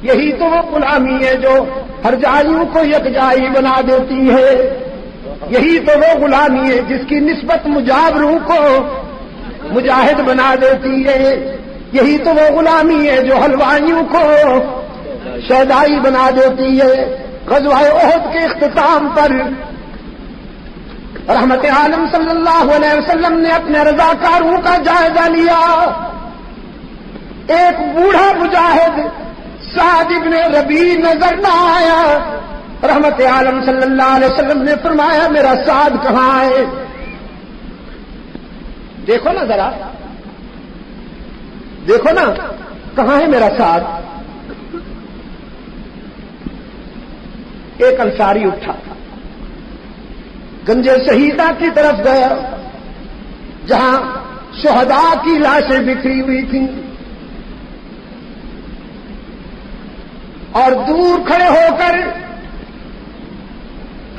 یہی تو وہ غلامی ہے جو ہر جائیوں کو یکجائی بنا دیتی ہے. یہی تو وہ غلامی ہے جس کی نسبت مجاوروں کو مجاہد بنا دیتی ہے. یہی تو وہ غلامی ہے جو حلوائیوں کو شہدائی بنا دیتی ہے. غزوہ احد کے اختتام پر رحمت عالم صلی اللہ علیہ وسلم نے اپنے رضاکاروں کا جائزہ لیا. ایک بوڑھا مجاہد سعد ابن ربیع نظر نہ آیا. رحمت عالم صلی اللہ علیہ وسلم نے فرمایا میرا سعد کہاں ہے؟ دیکھو نا ذرا، دیکھو نا کہاں ہے میرا سعد. ایک انصاری اٹھا، گنج شہیدہ کی طرف گیا جہاں شہداء کی لاشیں بکھری ہوئی تھیں، اور دور کھڑے ہو کر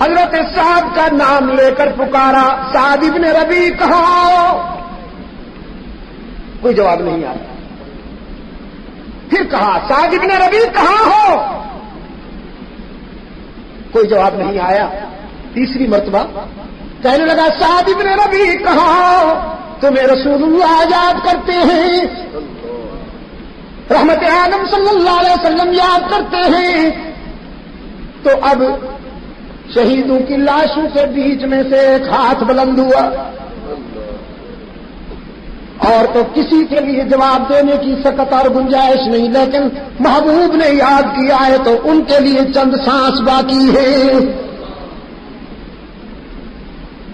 حضرت سعد کا نام لے کر پکارا، سعد ابن ربیع کہاں ہو؟ کوئی جواب نہیں آیا. پھر کہا سعد ابن ربیع کہاں ہو؟ کوئی جواب نہیں آیا. تیسری مرتبہ کہنے لگا سعد ابن ربیع کہاں ہو؟ تمہیں رسول اللہ یاد کرتے ہیں، رحمت عالم صلی اللہ علیہ وسلم یاد کرتے ہیں. تو اب شہیدوں کی لاشوں کے بیچ میں سے ایک ہاتھ بلند ہوا، اور تو کسی کے لیے جواب دینے کی سکت اور گنجائش نہیں، لیکن محبوب نے یاد کیا ہے تو ان کے لیے چند سانس باقی ہے.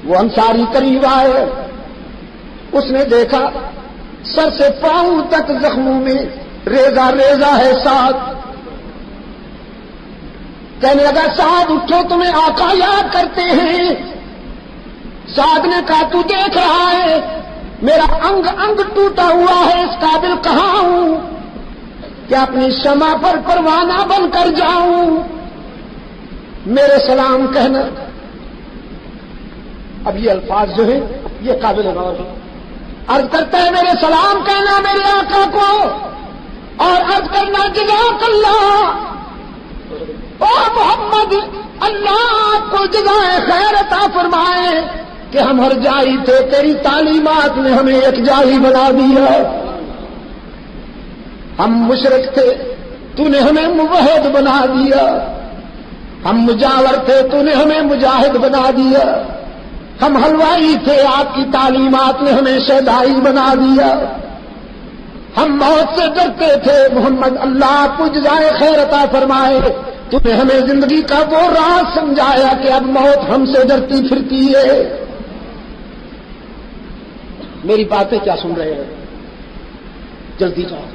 وہ انصاری قریب آئے، اس نے دیکھا سر سے پاؤں تک زخموں میں ریزہ ریزہ ہے سعد. کہنے لگا سعد اٹھو، تمہیں آقا یاد کرتے ہیں. سعد نے کہا تو دیکھ رہا ہے میرا انگ انگ ٹوٹا ہوا ہے، اس قابل کہاں ہوں کہ اپنی شمع پر پروانہ بن کر جاؤں؟ میرے سلام کہنا. اب یہ الفاظ جو ہیں یہ قابل غور ہے. عرض کرتا ہے میرے سلام کہنا میرے آقا کو، اور عرض کرنا جزاک اللہ، او محمد اللہ آپ کو جزائے خیر عطا فرمائے کہ ہم ہر جائی تھے، تیری تعلیمات نے ہمیں ایک جائی بنا دیا. ہم مشرک تھے، تو نے ہمیں موحد بنا دیا. ہم مجاور تھے، تو نے ہمیں مجاہد بنا دیا. ہم حلوائی تھے، آپ کی تعلیمات نے ہمیں شہدائی بنا دیا. ہم موت سے ڈرتے تھے، محمد اللہ آپ کو جزائے خیر عطا فرمائے، تو نے ہمیں زندگی کا وہ راز سمجھایا کہ اب موت ہم سے ڈرتی پھرتی ہے. میری باتیں کیا سن رہے ہیں؟ جلدی جاؤ.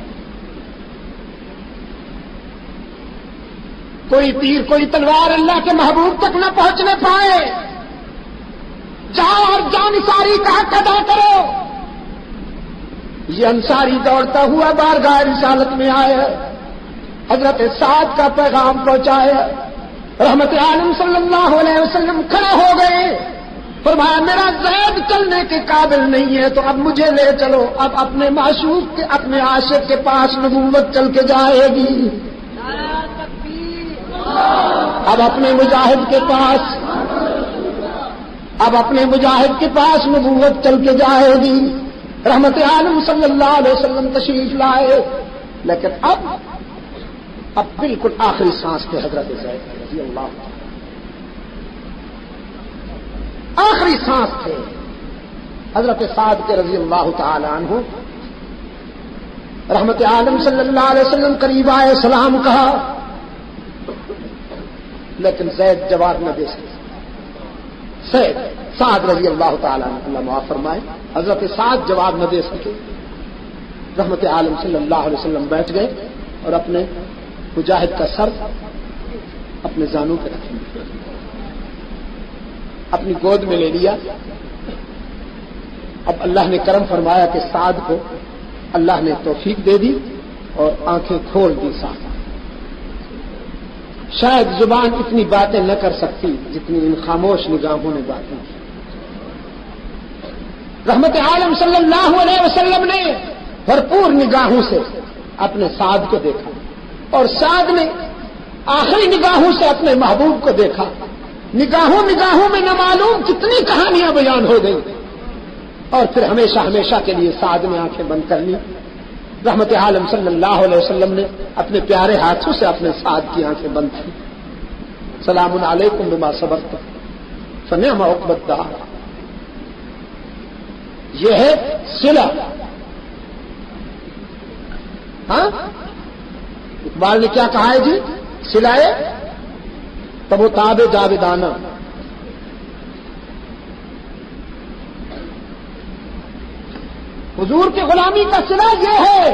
کوئی تیر کوئی تلوار اللہ کے محبوب تک نہ پہنچنے پائے. جاؤ اور جانثاری کا حق ادا کرو. یہ انصاری دوڑتا ہوا بارگاہ رسالت میں آیا، حضرت سعد کا پیغام پہنچایا. رحمت عالم صلی اللہ علیہ وسلم کھڑے ہو گئے، فرمایا میرا زید چلنے کے قابل نہیں ہے تو اب مجھے لے چلو. اب اپنے معشوق کے اپنے عاشق کے پاس نبوت چل کے جائے گی. اب اپنے مجاہد کے پاس، اب اپنے مجاہد کے پاس نبوت چل کے جائے گی. رحمت عالم صلی اللہ علیہ وسلم تشریف لائے، لیکن اب بالکل آخری سانس پہ حضرت زید رضی اللہ آخری سانس تھے حضرت سعد کے رضی اللہ تعالی عنہ. رحمت عالم صلی اللہ علیہ وسلم قریب آئے، سلام کہا، لیکن زید جواب نہ دے سکے. سعد رضی اللہ تعالیٰ عنہ اللہ معاف فرمائے، حضرت سعد جواب نہ دے سکے. رحمت عالم صلی اللہ علیہ وسلم بیٹھ گئے اور اپنے مجاہد کا سر اپنے زانوں پہ رکھ لیا، اپنی گود میں لے لیا. اب اللہ نے کرم فرمایا کہ سعد کو اللہ نے توفیق دے دی اور آنکھیں کھول دی. سعد شاید زبان اتنی باتیں نہ کر سکتی جتنی ان خاموش نگاہوں نے باتیں کی. رحمت عالم صلی اللہ علیہ وسلم نے بھرپور نگاہوں سے اپنے سعد کو دیکھا. اور سعد نے آخری نگاہوں سے اپنے محبوب کو دیکھا. نگاہوں میں نہ معلوم کتنی کہانیاں بیان ہو گئی، اور پھر ہمیشہ ہمیشہ کے لیے سعد نے آنکھیں بند کر لی. رحمت عالم صلی اللہ علیہ وسلم نے اپنے پیارے ہاتھوں سے اپنے سعد کی آنکھیں بند کی. سلام علیکم بما صبرتم فنعم عقبى الدار. یہ ہے صلہ. ہاں اقبال نے کیا کہا ہے جی؟ صلہ تب و تاب جاویدانہ. حضور کی غلامی کا صلہ یہ ہے